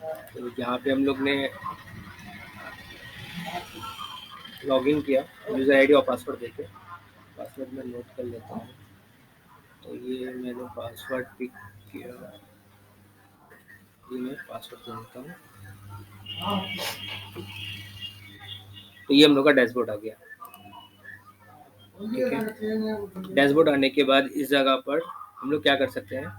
तो यहाँ पे हम लोग ने लॉगिन किया यूज़र आईडी और पासवर्ड देके। पासवर्ड मैं नोट कर लेता हूँ। तो ये मैंने पासवर्ड पिक किया, ये मैं पासवर्ड दे देता हूँ। तो ये हम लोग का डैशबोर्ड आ गया। ठीक है, डैशबोर्ड आने के बाद इस जगह पर हम लोग क्या कर सकते हैं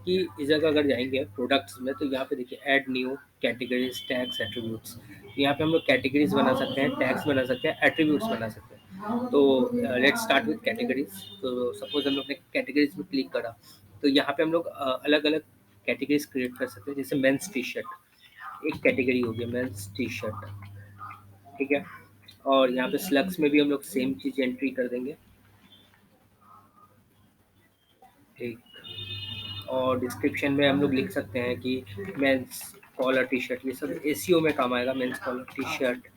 कि इस जगह अगर जाएंगे प्रोडक्ट्स में, तो यहाँ पे देखिए add new categories tags attributes. यहाँ पे हम लोग कैटेगरीज बना सकते हैं, टैग्स बना सकते हैं, एट्रीब्यूट्स बना सकते हैं। तो लेट्स स्टार्ट विद कैटेगरीज। तो सपोज हम लोग ने कैटेगरीज में क्लिक करा, तो यहाँ पे हम लोग अलग अलग कैटेगरीज क्रिएट कर सकते हैं। जैसे मेंस टी शर्ट एक कैटेगरी हो गया, मेंस टी शर्ट। ठीक है, और यहाँ पे स्लग्स में भी हम लोग सेम चीज एंट्री कर देंगे। ठीक, और डिस्क्रिप्शन में हम लोग लिख सकते हैं कि मेंस कॉलर टी शर्ट, ये सब एसीओ में काम आएगा। मेंस कॉलर टी शर्ट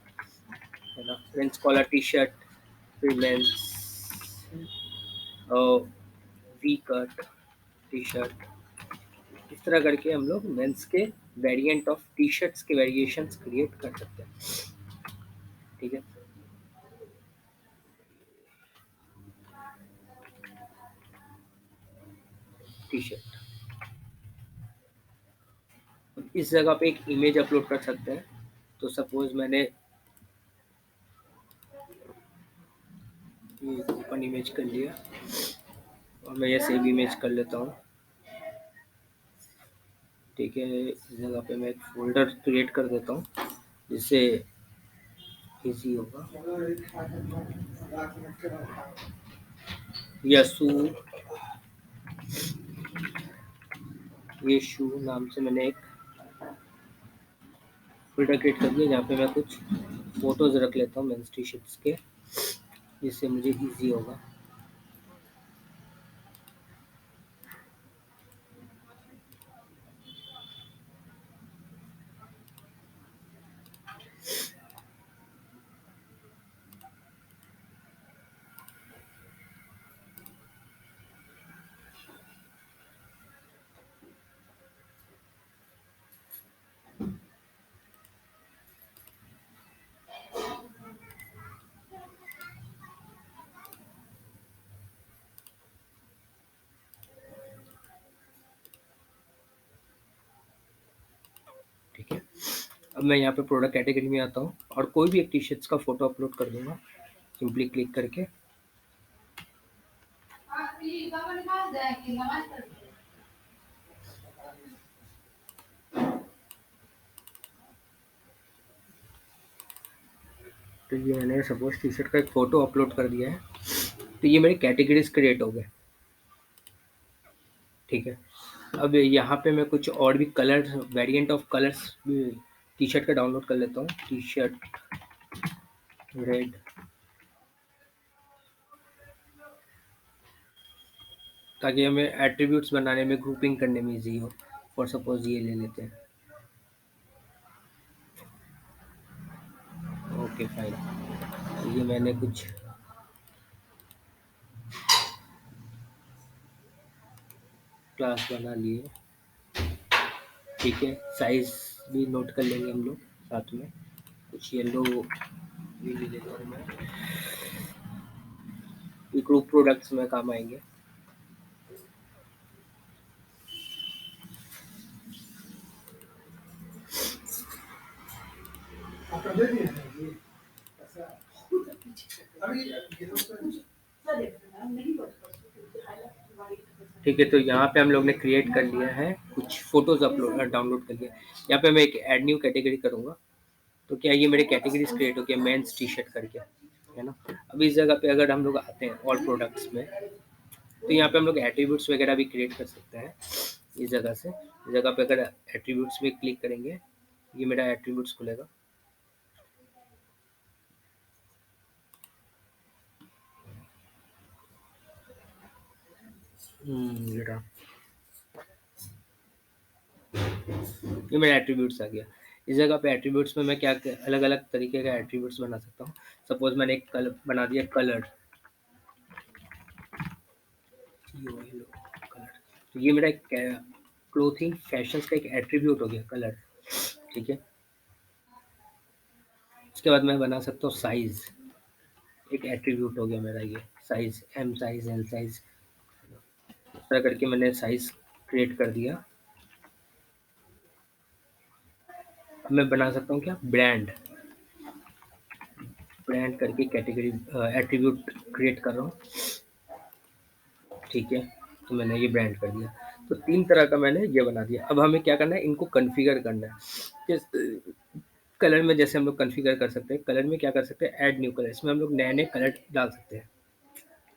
है ना, मेंस कॉलर टी शर्ट, फिर men's V cut T shirt. इस तरह करके हम लोग मेंस के वेरिएंट ऑफ टी शर्ट्स के वेरिएशंस क्रिएट कर सकते हैं। ठीक है, टी शर्ट। इस जगह पे एक इमेज अपलोड कर सकते हैं। तो सपोज मैंने ये ओपन इमेज कर लिया और मैं ये सेव इमेज कर लेता हूँ। ठीक है, इस जगह पे मैं एक फोल्डर क्रिएट कर देता हूँ जिससे इजी होगा। यसू, ये शू नाम से मैंने एक फोल्डर क्रिएट कर दिया, जहाँ पे मैं कुछ फोटोज रख लेता हूँ मेंस टी शर्ट्स के, जिससे मुझे इजी होगा। ठीक है, अब मैं यहाँ पे प्रोडक्ट कैटेगरी में आता हूँ और कोई भी एक टी शर्ट्स का फोटो अपलोड कर दूंगा सिंपली क्लिक करके। तो ये मैंने सपोज टी शर्ट का एक फ़ोटो अपलोड कर दिया है। तो ये मेरे कैटेगरीज क्रिएट हो गए। ठीक है, अब यहाँ पे मैं कुछ और भी colours, variant of colours T shirt का डाउनलोड कर लेता हूँ। टी शर्ट रेड, ताकि हमें एट्रीब्यूट्स बनाने में, ग्रुपिंग करने में ईजी हो। फॉर सपोज ये ले लेते हैं। ओके फाइन, तो ये मैंने कुछ क्लास बना लिए। ठीक है, साइज भी नोट कर लेंगे हम लोग साथ में। कुछ येलो भी ले लेता हूँ मैं, ये ग्रुप प्रोडक्ट्स में काम आएंगे। ठीक है, तो यहाँ पे हम लोग ने क्रिएट कर लिया है, कुछ फोटोज अपलोड डाउनलोड कर लिया। यहाँ पे मैं एक ऐड न्यू कैटेगरी करूँगा। तो क्या ये मेरे कैटेगरीज क्रिएट हो गया मेंस टी शर्ट करके, है ना। अब इस जगह पे अगर हम लोग आते हैं ऑल प्रोडक्ट्स में, तो यहाँ पे हम लोग एट्रीब्यूट्स वगैरह भी क्रिएट कर सकते हैं। इस जगह से, इस जगह पे अगर एट्रीब्यूट्स में क्लिक करेंगे, ये मेरा एट्रीब्यूट्स खुलेगा। ये रहा, ये मेरा एट्रीब्यूट्स आ गया। इस जगह पे एट्रीब्यूट्स में मैं क्या अलग अलग तरीके का एट्रीब्यूट्स बना सकता हूँ। सपोज मैंने एक कलर बना दिया, कलर, कलर। तो ये मेरा क्लोथिंग फैशन का एक एट्रीब्यूट हो गया, कलर। ठीक है। उसके बाद मैं बना सकता हूँ साइज़, एक एट्रीब्यूट हो गया मेरा ये size, M size, L size, इस तरह करके मैंने साइज़ क्रिएट कर दिया। अब मैं बना सकता हूँ क्या, ब्रांड, ब्रांड करके कैटेगरी एट्रीब्यूट क्रिएट कर रहा हूँ, ठीक है। तो मैंने ये ब्रांड कर दिया। तो 3 तरह का मैंने ये बना दिया। अब हमें क्या करना है, इनको कॉन्फ़िगर करना है। किस कलर में जैसे हम लोग कॉन्फ़िगर कर सकते हैं, कलर में क्या कर सकते हैं, ऐड न्यू कलर, इसमें हम लोग नए-नए कलर डाल सकते हैं।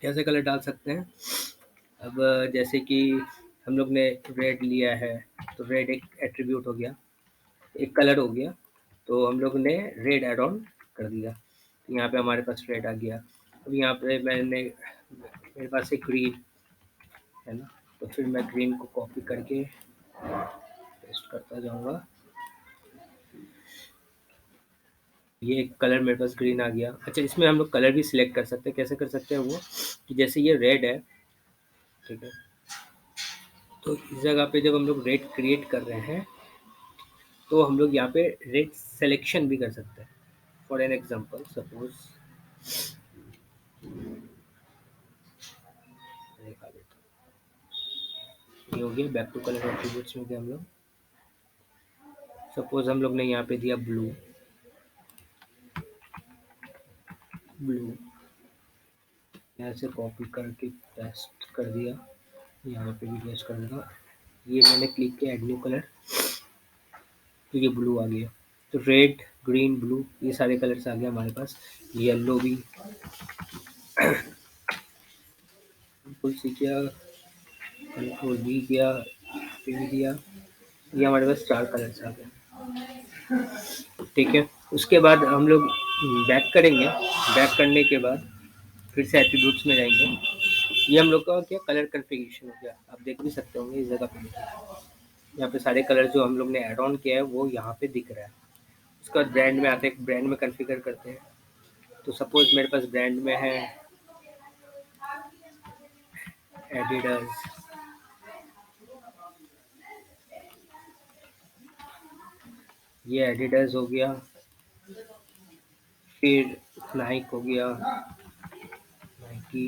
कैसे कलर डाल सकते हैं, अब जैसे कि हम लोग ने रेड लिया है, तो रेड एक एट्रीब्यूट हो गया, एक कलर हो गया, तो हम लोग ने रेड ऐड ऑन कर दिया, तो यहाँ पे हमारे पास रेड आ गया। अब यहाँ पे मेरे पास एक ग्रीन है ना, तो फिर मैं ग्रीन को कॉपी करके पेस्ट करता जाऊँगा। ये कलर मेरे पास ग्रीन आ गया। अच्छा, इसमें हम लोग कलर भी सिलेक्ट कर सकते हैं। कैसे कर सकते हैं वो, कि जैसे ये रेड है, ठीक है, तो इस जगह पे जब हम लोग रेड क्रिएट कर रहे हैं, तो हम लोग यहाँ पे रेड सिलेक्शन भी कर सकते हैं। फॉर एन एग्जांपल, सपोज दिखा देता हूँ, ये हो गया बैक टू कलर एट्रीब्यूट्स में गए हम लोग। सपोज हम लोग ने यहाँ पे दिया ब्लू, ब्लू यहाँ से कॉपी करके पेस्ट कर दिया, यहाँ पे भी पेस्ट कर दूंगा। ये मैंने क्लिक किया ऐड न्यू कलर, तो ये ब्लू आ गया। तो रेड, ग्रीन, ब्लू, ये सारे कलर्स आ गए हमारे पास। येलो भी बिल्कुल सी किया, कंट्रोल भी किया, पे भी दिया, ये हमारे पास 4 कलर्स आ गए, ठीक है। उसके बाद हम लोग बैक करेंगे, बैक करने के बाद फिर से एट्रीब्यूट्स में जाएंगे। ये हम लोग का क्या कलर कन्फिगरेशन हो गया, आप देख भी सकते होंगे इस जगह पे, यहाँ पे सारे कलर जो हम लोग ने ऐड ऑन किया है वो यहाँ पे दिख रहा है। उसके बाद ब्रांड में आते हैं, ब्रांड में कॉन्फ़िगर करते हैं। तो सपोज मेरे पास ब्रांड में है एडिडास, ये एडिडास हो गया, फिर नाइक हो गया, नाइकी,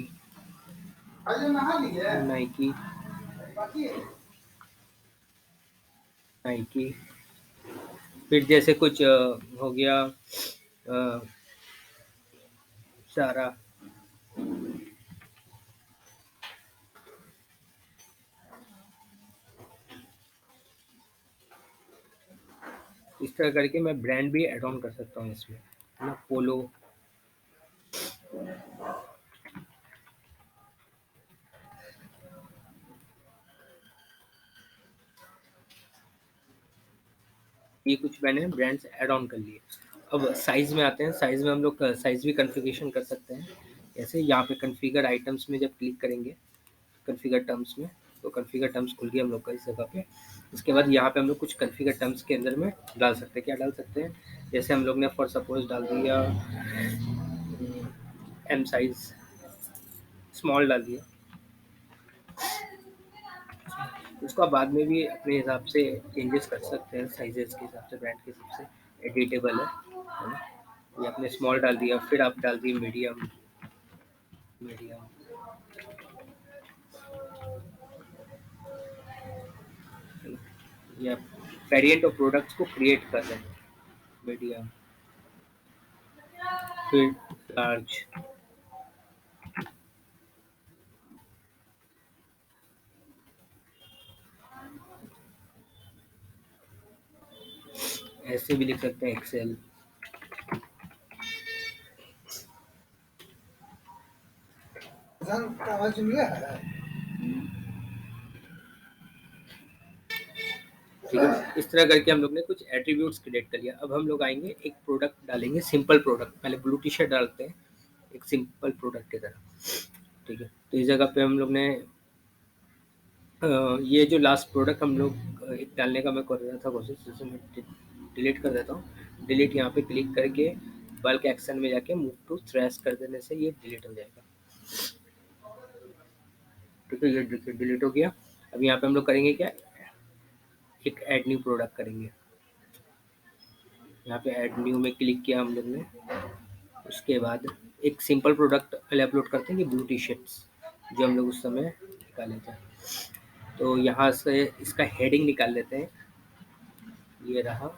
नाइकी, नाइकी, फिर जैसे कुछ हो गया सारा, इस तरह करके मैं ब्रांड भी ऐड ऑन कर सकता हूँ इसमें, है ना। पोलो, ये कुछ मैंने ब्रांड्स ऐड ऑन कर लिए। अब साइज़ में आते हैं, साइज़ में हम लोग साइज़ भी कॉन्फ़िगरेशन कर सकते हैं। जैसे यहाँ पे कॉन्फ़िगर आइटम्स में जब क्लिक करेंगे, कॉन्फ़िगर टर्म्स में, तो कॉन्फ़िगर टर्म्स खुल गया हम लोग का इस जगह पे। उसके बाद यहाँ पे हम लोग कुछ कॉन्फ़िगर टर्म्स के अंदर में डाल सकते हैं। क्या डाल सकते हैं, जैसे हम लोग ने फॉर सपोज डाल दिया एम साइज़, स्मॉल डाल दिया, उसका बाद में भी अपने हिसाब से चेंजेस कर सकते हैं, साइजेस के हिसाब से, ब्रांड के हिसाब से एडिटेबल है ना। ये आपने स्मॉल डाल दिया, फिर आप डाल दिए मीडियम, मीडियम, या वेरिएंट ऑफ प्रोडक्ट्स को क्रिएट कर रहे हैं, मीडियम, फिर लार्ज, ऐसे भी लिख सकते हैं एक्सेल। ठीक है, इस तरह करके हम लोग ने कुछ एट्रीब्यूट्स क्रिएट कर लिया। अब हम लोग आएंगे, एक प्रोडक्ट डालेंगे, सिंपल प्रोडक्ट, पहले ब्लू टी शर्ट डालते हैं एक सिंपल प्रोडक्ट की तरह, ठीक है। तो इस जगह पे हम लोग ने ये जो लास्ट प्रोडक्ट हम लोग एक डालने का मैं कर रहा था कोशिश, जिसे मैं डिलीट कर देता हूँ। डिलीट यहाँ पे क्लिक करके बल्क एक्शन में जाके मूव टू थ्रेश कर देने से ये डिलीट हो जाएगा, ठीक है। ये डिलीट हो गया। अब यहाँ पे हम लोग करेंगे क्या, एक ऐड न्यू प्रोडक्ट करेंगे, यहाँ पे ऐड न्यू में क्लिक किया हम लोग ने। उसके बाद एक सिंपल प्रोडक्ट पहले अपलोड करते हैं कि ब्लू टी शर्ट्स, जो हम लोग उस समय निकाले थे। तो यहाँ से इसका हेडिंग निकाल लेते हैं, ये रहा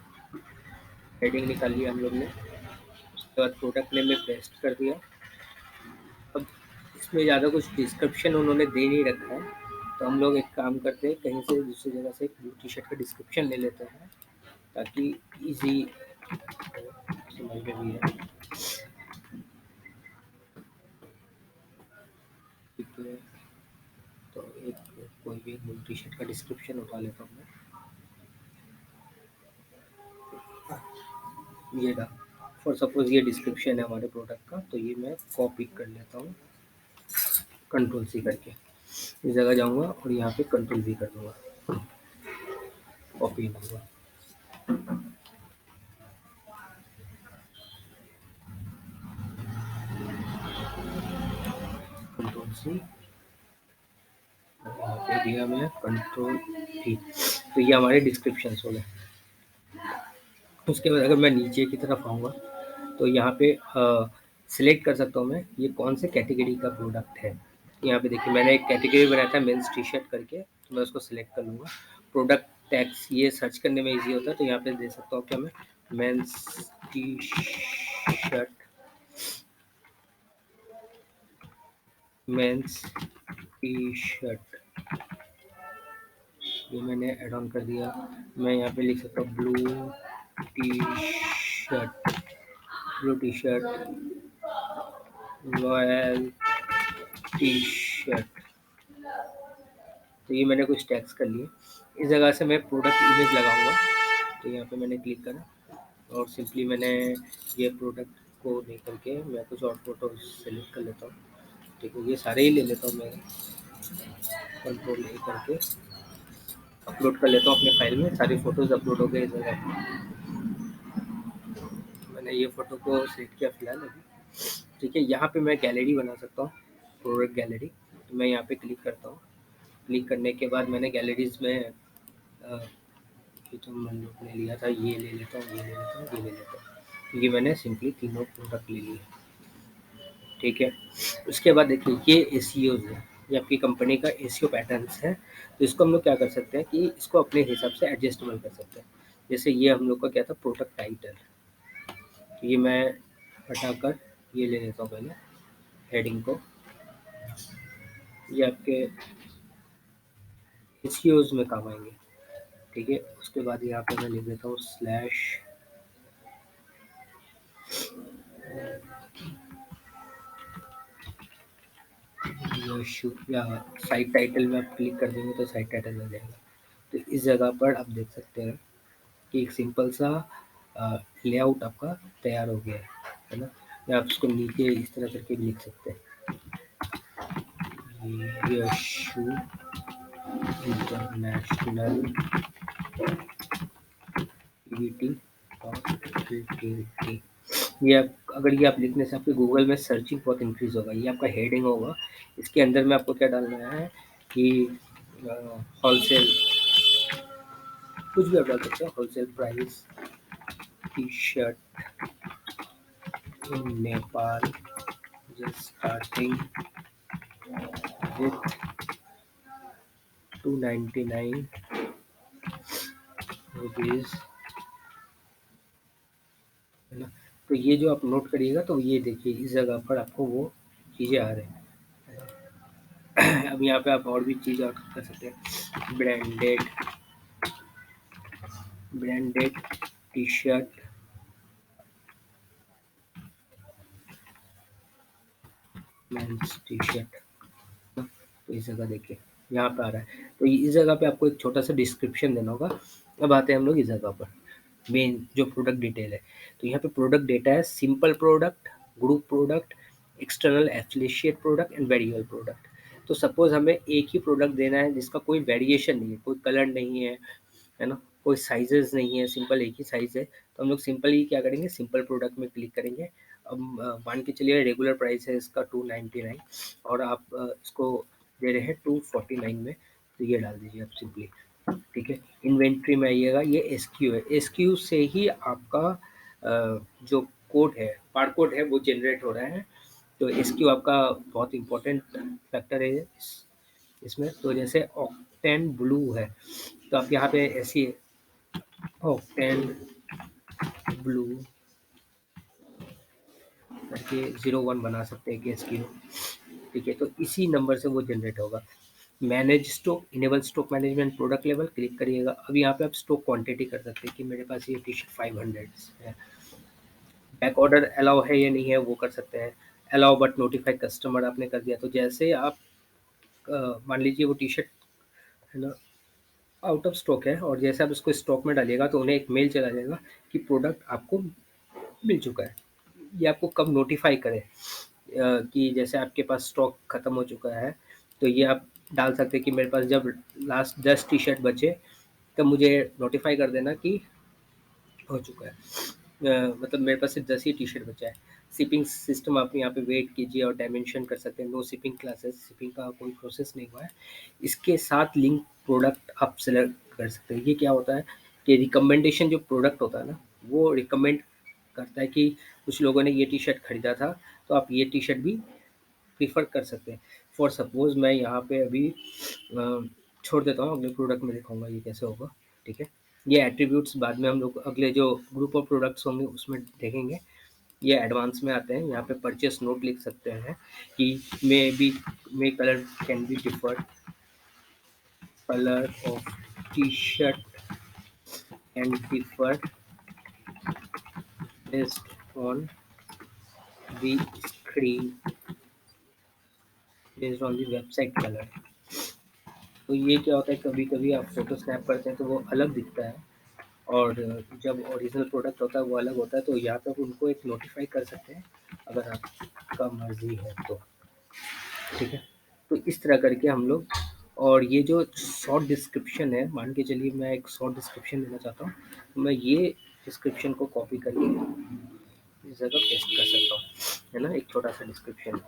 हेडिंग निकाल लिया हम लोग ने। उसके बाद प्रोडक्ट नेम में पेस्ट कर दिया। अब इसमें ज़्यादा कुछ डिस्क्रिप्शन उन्होंने दे नहीं रखा है, तो हम लोग एक काम करते हैं, कहीं से दूसरी जगह से एक ब्लू टी शर्ट का डिस्क्रिप्शन ले लेते हैं, ताकि इजी समझ में भी है। ठीक है, तो एक कोई भी ब्लू टी शर्ट का डिस्क्रिप्शन उठा लेता हूँ मैं। ये रहा, फॉर सपोज ये डिस्क्रिप्शन है हमारे प्रोडक्ट का, तो ये मैं कॉपी कर लेता हूँ कंट्रोल सी करके। इस जगह जाऊँगा और यहाँ पे कंट्रोल वी कर दूँगा, कॉपी दूँगा। कंट्रोल सी, यहाँ पे दिया मैं कंट्रोल वी। तो ये हमारे डिस्क्रिप्शन हो गए। उसके बाद अगर मैं नीचे की तरफ आऊँगा, तो यहाँ पे सिलेक्ट कर सकता हूँ मैं ये कौन से कैटेगरी का प्रोडक्ट है। यहाँ पे देखिए मैंने एक कैटेगरी बनाया था मेंस टी शर्ट करके, तो मैं उसको सिलेक्ट कर लूँगा। प्रोडक्ट टैग्स ये सर्च करने में इजी होता है, तो यहाँ पे दे सकता हूँ क्या मैं, mains T shirt, mains T shirt, ये मैंने ऐड ऑन कर दिया। मैं यहाँ पे लिख सकता हूँ T shirt blue T shirt, royal T shirt. तो ये मैंने कुछ टैग्स कर लिए। इस जगह से मैं प्रोडक्ट इमेज लगाऊंगा, तो यहाँ पे मैंने क्लिक करा और सिंपली मैंने ये प्रोडक्ट को नहीं करके मैं कुछ और फोटो सेलेक्ट कर लेता हूँ। ठीक है, ये सारे ही ले लेता हूँ मैं, कंट्रोल नहीं करके अपलोड कर लेता हूँ अपने फाइल में। सारी फोटोज़ अपलोड हो गए इस जगह पे। मैंने ये फ़ोटो को सेलेक्ट किया फिलहाल अभी। ठीक है, यहाँ पे मैं गैलरी बना सकता हूँ, प्रोडक्ट गैलरी। तो मैं यहाँ पे क्लिक करता हूँ। क्लिक करने के बाद मैंने गैलरीज में ये तो मैंने लोग लिया था, ये ले लेता हूँ, ये ले लेता हूँ, ये ले लेता हूँ, क्योंकि मैंने सिंपली तीनों प्रोडक्ट ले लिए। ठीक है, उसके बाद देखिए ये एसीओज है, ये आपकी कंपनी का एसीओ पैटर्न्स है। तो इसको हम लोग क्या कर सकते हैं कि इसको अपने हिसाब से एडजस्टेबल कर सकते हैं। जैसे ये हम लोग का क्या था, प्रोडक्ट टाइटल, तो ये मैं हटाकर ये ले लेता हूँ पहले हेडिंग को। ये आपके एसीओज में काम आएंगे। ठीक है, उसके बाद यहाँ पे मैं लिख देता हूँ स्लैश या साइट टाइटल में आप क्लिक कर देंगे तो साइट टाइटल मिल जाएगा। तो इस जगह पर आप देख सकते हैं कि एक सिंपल सा लेआउट आपका तैयार हो गया है ना। या आप इसको नीचे इस तरह करके भी लिख सकते हैं, यशु इंटरनेशनल पीवीटी और पीवीटी। ये आप अगर ये आप लिखने से आपके गूगल में सर्चिंग बहुत इंक्रीज होगा। ये आपका हेडिंग होगा, इसके अंदर में आपको क्या डालना है कि होलसेल, कुछ भी आप डाल सकते हैं, wholesale price T shirt in Nepal just starting with 299 rupees, है ना। तो ये जो आप नोट करिएगा, तो ये देखिए इस जगह पर आपको वो चीज़ें आ रही हैं। अब यहाँ पे आप और भी चीज़ और कर सकते हैं, branded T shirt, mains T shirt. तो इस जगह देखिए यहाँ पे आ रहा है, तो इस जगह पे आपको एक छोटा सा डिस्क्रिप्शन देना होगा। अब आते हैं हम लोग इस जगह पर मेन जो प्रोडक्ट डिटेल है। तो यहाँ पे प्रोडक्ट डेटा है, simple product, group product, external affiliate product and variable product. तो सपोज हमें एक ही प्रोडक्ट देना है जिसका कोई वेरिएशन नहीं है, कोई कलर नहीं है ना, कोई साइजेस नहीं है, सिंपल एक ही साइज़ है। तो हम लोग सिंपल ही क्या करेंगे, सिंपल प्रोडक्ट में क्लिक करेंगे। अब मान के चलिए रेगुलर प्राइस है इसका 299 और आप इसको दे रहे हैं 249 में, तो ये डाल दीजिए आप सिंपली। ठीक है, इन्वेंट्री में आइएगा, ये एसक्यू है, एसक्यू से ही आपका जो कोड है, बार कोड है वो जनरेट हो रहा है। तो एसक्यू आपका बहुत इम्पोर्टेंट फैक्टर है इसमें। तो जैसे ऑक्टेन ब्लू है, तो आप यहाँ पे ऐसी ऑक्टेन ब्लू करके 01 बना सकते हैं कि एसक्यू, ठीक है। तो इसी नंबर से वो जनरेट होगा। Manage stock, enable stock management, product level click करिएगा। अब यहाँ पे आप स्टॉक क्वांटिटी कर सकते हैं कि मेरे पास ये टी शर्ट 500 है। बैक ऑर्डर अलाउ है या नहीं है वो कर सकते हैं। अलाउ बट नोटिफाई कस्टमर आपने कर दिया। तो जैसे आप मान लीजिए वो टी शर्ट है ना आउट ऑफ स्टॉक है, और जैसे आप उसको स्टॉक में डालिएगा तो उन्हें एक मेल चला जाएगा कि प्रोडक्ट आपको मिल चुका है। ये आपको कब नोटिफाई करे कि जैसे आपके पास स्टॉक खत्म हो चुका है, तो ये आप डाल सकते हैं कि मेरे पास जब लास्ट 10 टी शर्ट बचे तब मुझे नोटिफाई कर देना कि हो चुका है। मतलब मेरे पास सिर्फ 10 ही टी शर्ट बचा है। शिपिंग सिस्टम आप यहाँ पे वेट कीजिए और डायमेंशन कर सकते हैं। नो शिपिंग क्लासेस, शिपिंग का कोई प्रोसेस नहीं हुआ है। इसके साथ लिंक प्रोडक्ट आप सेलेक्ट कर सकते हैं। ये क्या होता है कि रिकमेंडेशन जो प्रोडक्ट होता है ना, वो रिकमेंड करता है कि कुछ लोगों ने ये टी शर्ट खरीदा था, तो आप ये टी शर्ट भी प्रीफर कर सकते हैं। फॉर सपोज मैं यहाँ पे अभी छोड़ देता हूँ, अगले प्रोडक्ट में दिखाऊंगा ये कैसे होगा, ठीक है। ये एट्रीब्यूट्स बाद में हम लोग अगले जो ग्रुप ऑफ प्रोडक्ट्स होंगे उसमें देखेंगे। ये एडवांस में आते हैं। यहाँ पे परचेस नोट लिख सकते हैं कि may colour can be differed, colour of T shirt can differ based on the screen, based on the website colour. तो ये क्या होता है, कभी कभी आप फोटो स्नैप करते हैं तो वो अलग दिखता है, और जब ओरिजिनल प्रोडक्ट होता है वो अलग होता है। तो यहाँ पे उनको एक नोटिफाई कर सकते हैं अगर आपका मर्जी है तो, ठीक है। तो इस तरह करके हम लोग, और ये जो शॉर्ट डिस्क्रिप्शन है, मान के चलिए मैं एक शॉर्ट डिस्क्रिप्शन देना चाहता हूँ, तो मैं ये डिस्क्रिप्शन को कॉपी करके इस जगह पेस्ट कर सकता हूँ, है ना। एक छोटा सा डिस्क्रिप्शन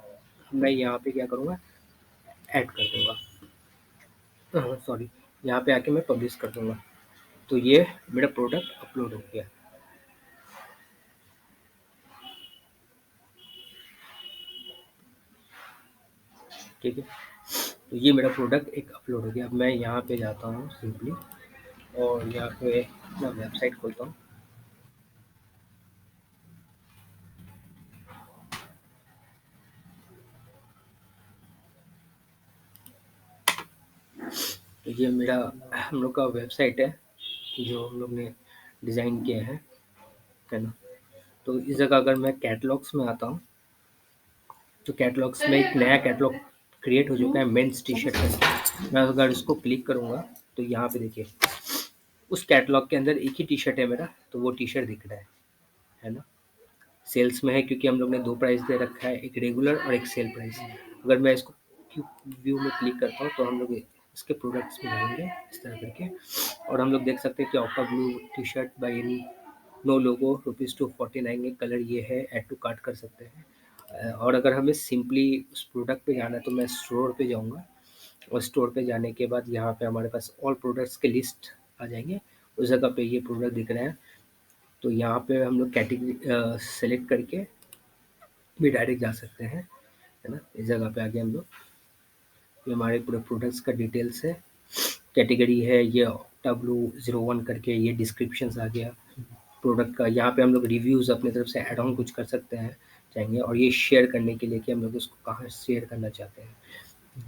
मैं यहाँ पे क्या करूँगा, ऐड कर दूँगा, सॉरी, यहाँ पे आके मैं पब्लिश कर दूँगा। तो ये मेरा प्रोडक्ट अपलोड हो गया, ठीक है। तो ये मेरा प्रोडक्ट एक अपलोड हो गया। अब मैं यहाँ पे जाता हूँ सिंपली, और यहाँ पे अपना वेबसाइट खोलता हूँ। तो ये मेरा हम लोग का वेबसाइट है जो हम लोग ने डिज़ाइन किया है ना। तो इस जगह अगर मैं कैटलॉग्स में आता हूँ, तो कैटलॉग्स में एक नया कैटलॉग क्रिएट हो चुका है, मेंस टी शर्ट का। मैं अगर इसको क्लिक करूँगा तो यहाँ पे देखिए उस कैटलॉग के अंदर एक ही टी शर्ट है मेरा, तो वो टी शर्ट दिख रहा है ना। सेल्स में है क्योंकि हम लोग ने दो प्राइस दे रखा है, एक रेगुलर और एक सेल प्राइस। अगर मैं इसको व्यू में क्लिक करता हूँ तो हम लोग इसके प्रोडक्ट्स में जाएंगे इस तरह करके, और हम लोग देख सकते हैं कि Octa blue T shirt by no logo ₹249 के कलर ये है, ऐड टू कार्ट कर सकते हैं। और अगर हमें सिंपली उस प्रोडक्ट पे जाना है तो मैं स्टोर पे जाऊँगा, और स्टोर पे जाने के बाद यहाँ पे हमारे पास ऑल प्रोडक्ट्स के लिस्ट आ जाएंगे। उस जगह पे ये प्रोडक्ट दिख रहे हैं, तो यहाँ पे हम लोग कैटेगरी सेलेक्ट करके भी डायरेक्ट जा सकते हैं, है ना। इस जगह पे आगे हम लोग, ये हमारे पूरे प्रोडक्ट्स का डिटेल्स है, कैटेगरी है ये ऑक्टा ब्लू 01 करके, ये डिस्क्रिप्शंस आ गया प्रोडक्ट का। यहाँ पे हम लोग रिव्यूज़ अपने तरफ से ऐड ऑन कुछ कर सकते हैं चाहेंगे, और ये शेयर करने के लिए कि हम लोग उसको कहाँ शेयर करना चाहते हैं,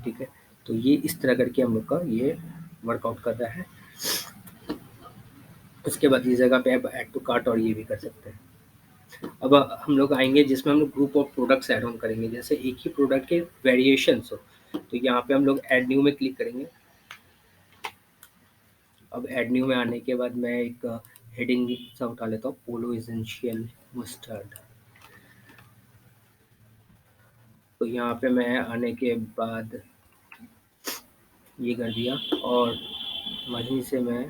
ठीक है। तो ये इस तरह करके हम लोग का ये वर्कआउट कर रहा है। उसके बाद इस जगह पे आप ऐड टू कार्ट और ये भी कर सकते हैं। अब हम लोग आएंगे जिसमें हम लोग group of products add on करेंगे, जैसे एक ही प्रोडक्ट के वेरिएशंस हो। तो यहाँ पे हम लोग ऐड न्यू में क्लिक करेंगे। अब ऐड न्यू में आने के बाद मैं एक हेडिंग सा उठा लेता हूँ, पोलो एसेंशियल मस्टर्ड। तो यहाँ पे मैं आने के बाद ये कर दिया, और वहीं से मैं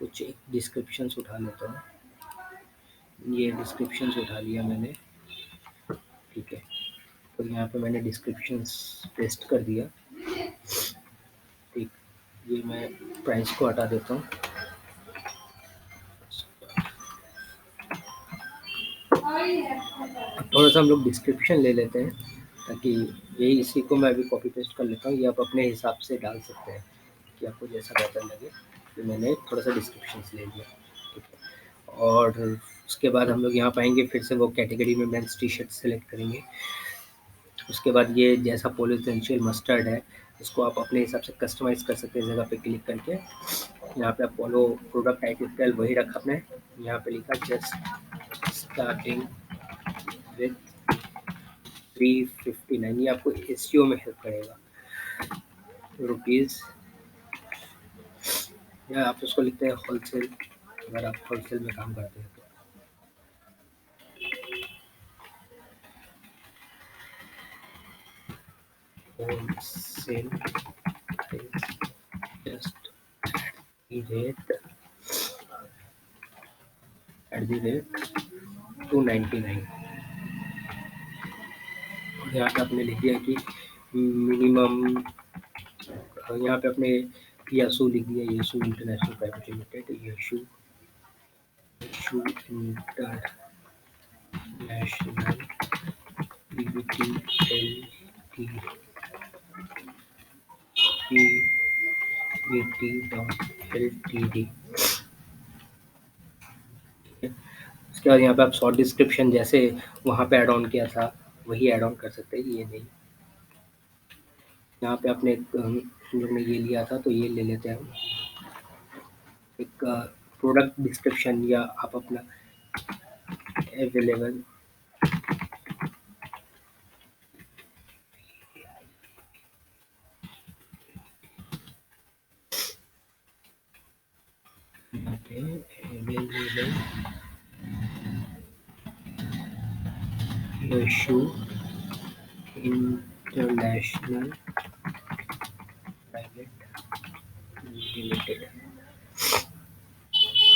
कुछ एक डिस्क्रिप्शंस उठा लेता हूँ। ये डिस्क्रिप्शंस उठा लिया मैंने, ठीक है। तो यहाँ पे मैंने डिस्क्रिप्शंस पेस्ट कर दिया, ठीक। ये मैं प्राइस को हटा देता हूँ। अब थोड़ा-सा हम लोग डिस्क्रिप्शन ले लेते हैं, ताकि यही इसी को मैं अभी कॉपी पेस्ट कर लेता हूँ, ये आप अपने हिसाब से डाल सकते हैं कि आपको जैसा बेहतर लगे। तो मैंने थोड़ा-सा डिस्क्रिप्शंस ले लिया, ठीक है। और उसके बाद हम लोग यहाँ पाएँगे, फिर से वो कैटेगरी में मेंस टी-शर्ट सेलेक्ट करेंगे। उसके बाद ये जैसा पोलो एसेंशियल मस्टर्ड है, इसको आप अपने हिसाब से कस्टमाइज़ कर सकते हैं, इस जगह पे क्लिक करके। यहाँ पे आप फॉलो प्रोडक्ट टाइटल वही रखा आपने, यहाँ पे लिखा जस्ट स्टार्टिंग विथ 359, ये आपको एसईओ में हेल्प करेगा। रुपीज़, या आप उसको लिखते हैं होलसेल, अगर आप होलसेल में काम करते हैं तो। Wholesale just rate @ 299। यहाँ पे आपने लिख दिया कि मिनिमम, यहाँ पे अपने यासू लिख दिया, Yasu international private limited, Yasu Yasu international PVT LTD. उसके बाद यहाँ पे आप शॉर्ट डिस्क्रिप्शन जैसे वहाँ पे ऐड ऑन किया था वही ऐड ऑन कर सकते हैं, ये नहीं। यहाँ पे आपने हम लोग ने ये लिया था तो ये ले लेते हैं हम, एक प्रोडक्ट डिस्क्रिप्शन, या आप अपना available issue international private limited.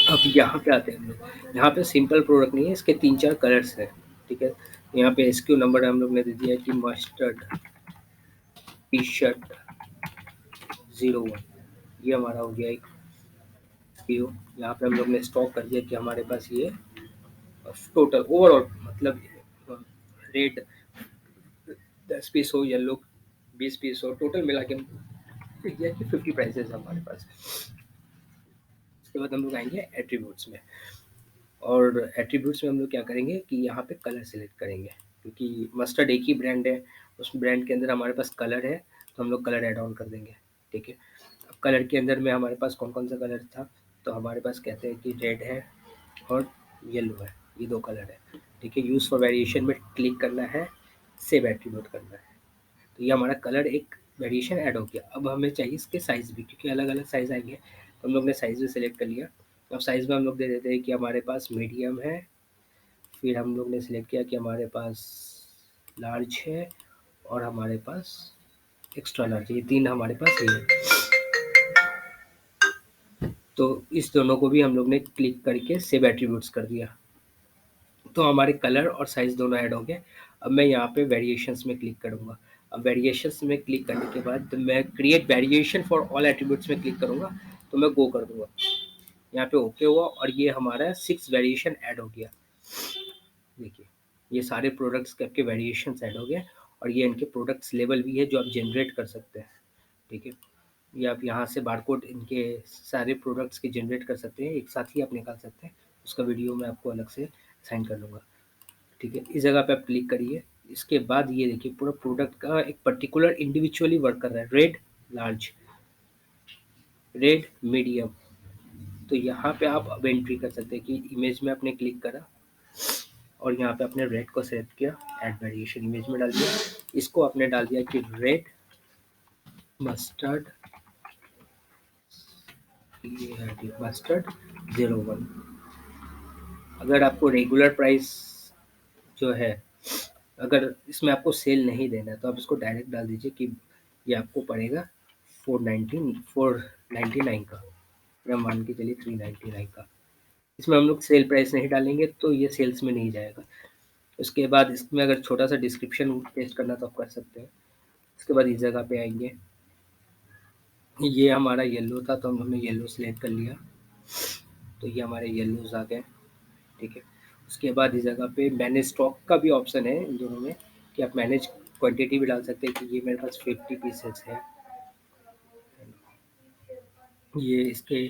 अब यहाँ पे आते हैं हम लोग, यहाँ पे सिंपल प्रोडक्ट नहीं है, इसके 3-4 कलर्स हैं, ठीक है। यहाँ पे एसक्यू नंबर हम लोग ने दे दिया है कि मस्टर्ड टी-शर्ट 01, ये हमारा हो गया एक एसक्यू। यहाँ पे हम लोग ने स्टॉक कर दिया कि हमारे पास ये टोटल ओवरऑल, मतलब रेड 10 पीस हो, येलो 20 पीस हो, टोटल मिला के लिख दिया कि 50 प्राइसेस हमारे पास। उसके बाद हम लोग आएंगे एट्रीब्यूट्स में, और एट्रीब्यूट्स में हम लोग क्या करेंगे कि यहाँ पे कलर सेलेक्ट करेंगे, क्योंकि मस्टर्ड एक ही ब्रांड है, उस ब्रांड के अंदर हमारे पास कलर है, तो हम लोग कलर ऐड ऑन कर देंगे, ठीक है। अब कलर के अंदर में हमारे पास कौन कौन सा कलर था, तो हमारे पास कहते हैं कि रेड है और येलो है, ये 2 कलर है, ठीक है। यूज़ फॉर वेरिएशन में क्लिक करना है, सेव एट्रीब्यूट करना है, तो ये हमारा कलर एक वेरिएशन ऐड हो गया। अब हमें चाहिए इसके साइज़ भी, क्योंकि अलग अलग साइज़ आएंगे, तो हम लोग ने साइज़ भी सेलेक्ट कर लिया। अब साइज़ में हम लोग दे देते हैं कि हमारे पास मीडियम है, फिर हम लोग ने सिलेक्ट किया कि हमारे पास लार्ज है, और हमारे पास एक्स्ट्रा लार्ज है, ये 3 हमारे पास ये है। तो इस दोनों को भी हम लोग ने क्लिक करके सेव एट्रीब्यूट्स कर दिया, तो हमारे कलर और साइज़ दोनों ऐड हो गए। अब मैं यहाँ पे वेरिएशंस में क्लिक करूँगा। अब वेरिएशंस में क्लिक करने के बाद मैं create variation for all attributes में क्लिक करूँगा, तो मैं गो कर दूँगा। यहाँ पे ओके हुआ, और ये हमारा 6 वेरिएशन ऐड हो गया। देखिए, ये सारे प्रोडक्ट्स के आपके वेरिएशंस ऐड हो गए, और ये इनके प्रोडक्ट्स लेवल भी है जो आप जनरेट कर सकते हैं, ठीक है। ये आप यहाँ से बारकोड इनके सारे प्रोडक्ट्स के जनरेट कर सकते हैं, एक साथ ही आप निकाल सकते हैं। उसका वीडियो मैं आपको अलग से साइन कर लूँगा, ठीक है। इस जगह पे आप क्लिक करिए। इसके बाद ये देखिए पूरा प्रोडक्ट का एक पर्टिकुलर इंडिविजुअली वर्क कर रहा है, रेड लार्ज, रेड मीडियम। तो यहाँ पे आप अब एंट्री कर सकते हैं कि इमेज में आपने क्लिक करा, और यहाँ पे आपने रेड को सेलेक्ट किया, ऐड वेरिएशन इमेज में डाल दिया। इसको आपने डाल दिया कि रेड मस्टर्ड, ये है मस्टर्ड 01। अगर आपको रेगुलर प्राइस जो है, अगर इसमें आपको सेल नहीं देना है, तो आप इसको डायरेक्ट डाल दीजिए कि ये आपको पड़ेगा 499 का, या मान के चलिए 399 का। इसमें हम लोग सेल प्राइस नहीं डालेंगे, तो ये सेल्स में नहीं जाएगा। उसके बाद इसमें अगर छोटा सा डिस्क्रिप्शन पेस्ट करना तो आप कर सकते हैं। उसके बाद इस जगह पे आएंगे, ये हमारा येलो था, तो हम लोगने येलो सेलेक्ट कर लिया, तो ये हमारे येलोज आ गए, ठीक है। उसके बाद इस जगह पे मैनेज स्टॉक का भी ऑप्शन है इन दोनों में, कि आप मैनेज क्वांटिटी भी डाल सकते हैं कि ये मेरे पास 50 पीसेस है, ये इसके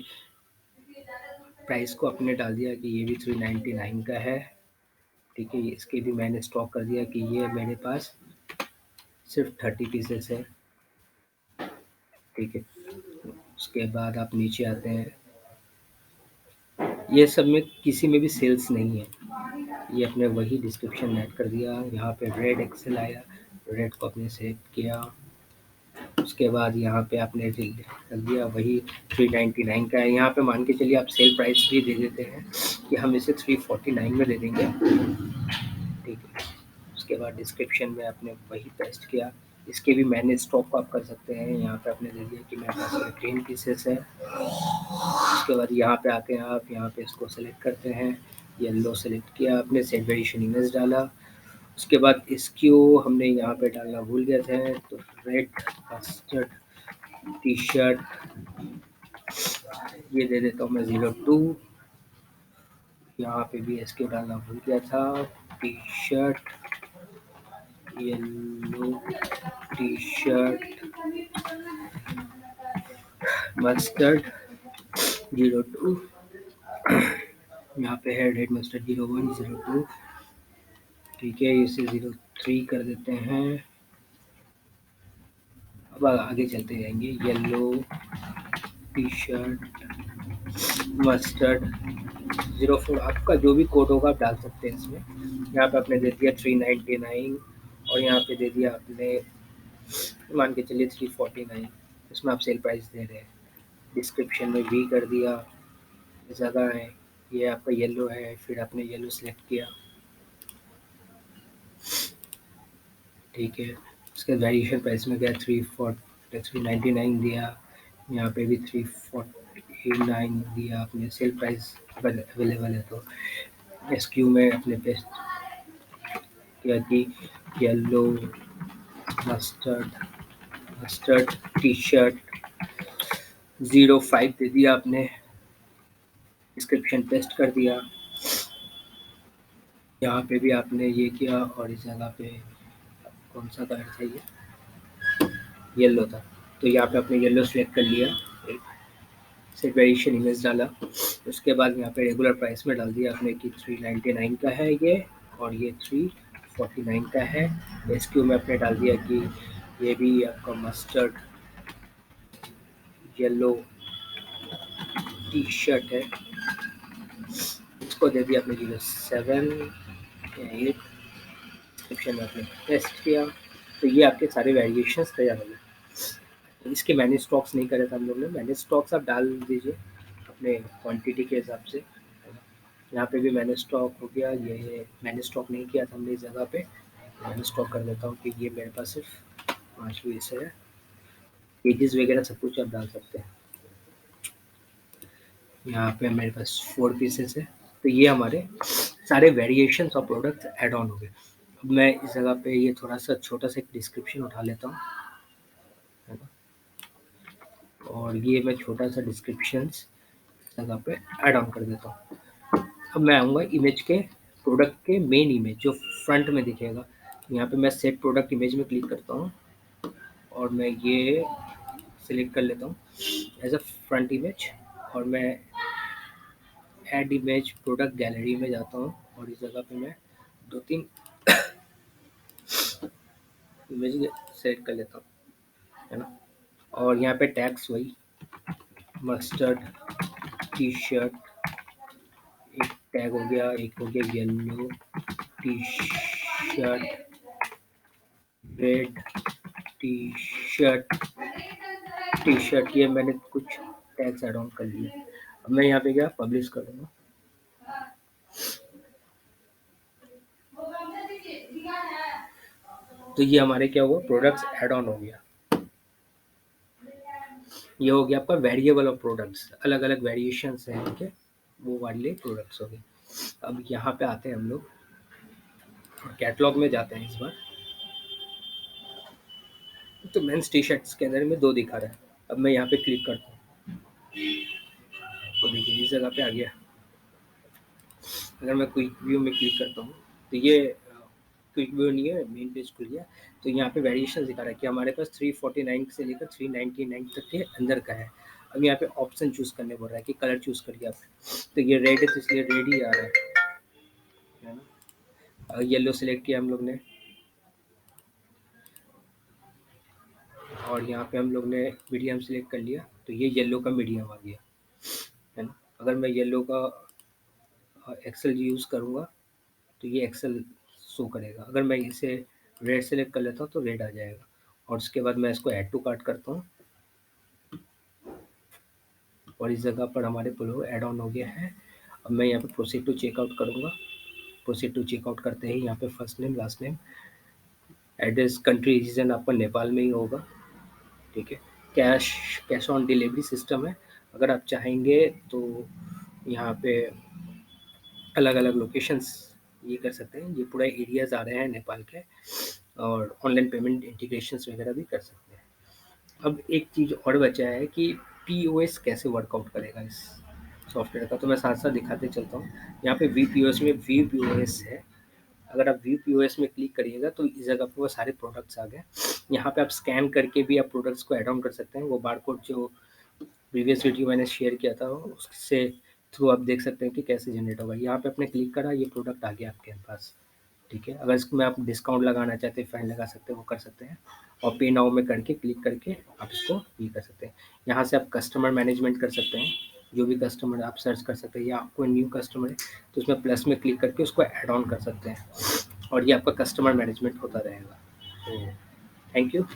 प्राइस को आपने डाल दिया कि ये भी 399 का है। ठीक है, इसके भी मैंने स्टॉक कर दिया कि ये मेरे पास सिर्फ 30 पीसेस है। ठीक है, उसके बाद आप नीचे आते हैं, ये सब में किसी में भी सेल्स नहीं है, ये अपने वही डिस्क्रिप्शन ऐड कर दिया। यहाँ पे रेड एक्सेल आया, रेड को आपने सेलेक्ट किया, उसके बाद यहाँ पे आपने रख दिया वही 399 का है। यहाँ पे मान के चलिए आप सेल प्राइस भी दे देते हैं कि हम इसे 349 में दे देंगे। ठीक है, उसके बाद डिस्क्रिप्शन में आपने वही पेस्ट किया। इसके भी मैनेज स्टॉक को आप कर सकते हैं, यहाँ पे आपने दे दिया कि मेरे पास 15 पीसेस है। उसके बाद यहाँ पे आके आप यहाँ पे इसको सेलेक्ट करते हैं, येलो सेलेक्ट किया आपने, सेट वेरिएशन इमेज डाला। उसके बाद इसको हमने यहाँ पे डालना भूल गए थे, तो रेड मस्टर्ड टी शर्ट ये दे देता हूँ मैं 02। यहाँ पे भी एसक्यू डालना भूल गया था, T shirt yellow T shirt mustard 02। यहाँ पे है रेड मस्टर्ड 01 02। ठीक है, इसे 03 कर देते हैं। अब आगे चलते जाएंगे, येलो टी शर्ट मस्टर्ड 04। आपका जो भी कोड होगा आप डाल सकते हैं इसमें। यहाँ पे आपने दे दिया 399 और यहाँ पे दे दिया आपने मान के चलिए 349, इसमें आप सेल प्राइस दे रहे हैं। डिस्क्रिप्शन में भी कर दिया, जगह है ये आपका येलो है, फिर आपने येलो सेलेक्ट किया। ठीक है, उसके वेरिएशन प्राइस में गया 399 दिया, यहाँ पे भी 349 दिया आपने, सेल प्राइस अवेलेबल है तो एसक्यू में अपने पेस्ट किया कि yellow mustard mustard T shirt 05 दे दिया आपने, डिस्क्रिप्शन पेस्ट कर दिया। यहाँ पे भी आपने ये किया और इस जगह पे कौन सा कलर था, ये येलो था, तो यहाँ पे आपने येलो सेलेक्ट कर लिया, सेट वेरिएशन इमेज डाला। उसके बाद यहाँ पे रेगुलर प्राइस में डाल दिया आपने कि 399 का है ये, और ये 349 का है। एसक्यू में आपने डाल दिया कि ये भी आपका मस्टर्ड येलो टी शर्ट है, इसको दे दिया आपने 07 या 8, डिस्क्रिप्शन में आपने टेस्ट किया। तो ये आपके सारे वेरिएशंस तैयार हो गए। इसके मैनेज स्टॉक्स नहीं करे थे हम लोग ने, मैनेज स्टॉक्स आप डाल दीजिए अपने क्वांटिटी के हिसाब से। यहाँ पे भी मैंने स्टॉक हो गया, ये मैंने स्टॉक नहीं किया था हमने इस जगह पे, मैंने स्टॉक कर देता हूँ कि ये मेरे पास सिर्फ 5 पीस है। पेजेस वगैरह सब कुछ आप डाल सकते हैं। यहाँ पे मेरे पास 4 पीसेस है। तो ये हमारे सारे variations of products add on हो गए। अब मैं इस जगह पे ये थोड़ा सा छोटा सा एक डिस्क्रिप्शन उठा लेता हूँ, है ना, और ये मैं छोटा सा डिस्क्रिप्शन जगह पे ऐड ऑन कर देता हूँ। अब मैं आऊँगा इमेज के प्रोडक्ट के मेन इमेज जो फ्रंट में दिखेगा, यहाँ पे मैं सेट प्रोडक्ट इमेज में क्लिक करता हूँ और मैं ये सिलेक्ट कर लेता हूँ एज अ फ्रंट इमेज, और मैं ऐड इमेज प्रोडक्ट गैलरी में जाता हूँ और इस जगह पे मैं 2-3 इमेज सेलेक्ट कर लेता हूँ, है ना। और यहाँ पे टैग्स वही मस्टर्ड टी शर्ट एक टैग हो गया, एक हो गया yellow T shirt red T shirt ये मैंने कुछ टैग्स ऐड ऑन कर लिए। अब मैं यहाँ पे क्या पब्लिश करूँगा, तो ये हमारे क्या हुआ, प्रोडक्ट्स ऐड ऑन हो गया। ये हो गया आपका वेरिएबल ऑफ प्रोडक्ट्स, अलग अलग वेरिएशंस हैं इनके, वो वाले प्रोडक्ट्स हो गए। अब यहाँ पे आते हैं हम लोग कैटलॉग में जाते हैं इस बार, तो मेंस टी शर्ट्स के अंदर में 2 दिखा रहा है। अब मैं यहाँ पे क्लिक करता हूँ तो देखिए इस जगह पे आ गया, अगर मैं क्विक व्यू में क्लिक करता हूँ तो ये क्विक व्यू नहीं है, मेन पेज खुल गया। तो यहाँ पे वेरिएशन दिखा रहा है कि हमारे पास 349 से लेकर 399 तक के अंदर का है। अब यहाँ पे ऑप्शन चूज़ करने बोल रहा है कि कलर चूज़ करिए आप। तो ये रेड है तो इसलिए रेड ही आ रहा है ना। येलो सेलेक्ट किया हम लोग ने, और यहाँ पे हम लोग ने मीडियम सेलेक्ट कर लिया, तो ये येलो का मीडियम आ गया, है ना। अगर मैं येलो का एक्सेल यूज़ करूँगा तो ये एक्सेल शो करेगा। अगर मैं इसे रेड सेलेक्ट कर लेता हूँ तो रेड आ जाएगा। और उसके बाद मैं इसको ऐड टू कार्ट करता हूँ, और इस जगह पर हमारे पुल ऐड ऑन हो गया है। अब मैं यहाँ पे प्रोसीड टू चेकआउट करूँगा। प्रोसीड टू चेकआउट करते ही यहाँ पे first name, last name, address, country, region आपका नेपाल में ही होगा, ठीक है। Cash cash on delivery system है। अगर आप चाहेंगे तो यहाँ पे अलग अलग लोकेशंस ये कर सकते हैं। ये पूरा एरियाज आ रहे हैं नेपाल के, और ऑनलाइन पेमेंट इंटीग्रेशंस वगैरह भी कर सकते हैं। अब एक चीज़ और बचा है कि पीओएस कैसे वर्कआउट करेगा इस सॉफ्टवेयर का, तो मैं साथ साथ दिखाते चलता हूँ। यहाँ पे वी पीओएस में वी पीओएस है। अगर आप वी पीओएस में क्लिक करिएगा तो इस जगह पे वो सारे प्रोडक्ट्स आ गए। यहाँ पे आप स्कैन करके भी आप प्रोडक्ट्स को ऐड ऑन कर सकते हैं। वो बारकोड जो प्रीवियस वीडियो मैंने शेयर किया था उससे थ्रू आप देख सकते हैं कि कैसे जनरेट होगा। यहाँ पे आपने क्लिक करा, ये प्रोडक्ट आ गया आपके पास, ठीक है। अगर इसमें आप डिस्काउंट लगाना चाहते हैं, फाइन लगा सकते हैं, वो कर सकते हैं। और पे नाउ में करके क्लिक करके आप इसको ये कर सकते हैं। यहाँ से आप कस्टमर मैनेजमेंट कर सकते हैं, जो भी कस्टमर आप सर्च कर सकते हैं, या आपको न्यू कस्टमर है तो उसमें प्लस में क्लिक करके उसको ऐड ऑन कर सकते हैं, और ये आपका कस्टमर मैनेजमेंट होता रहेगा। तो थैंक यू।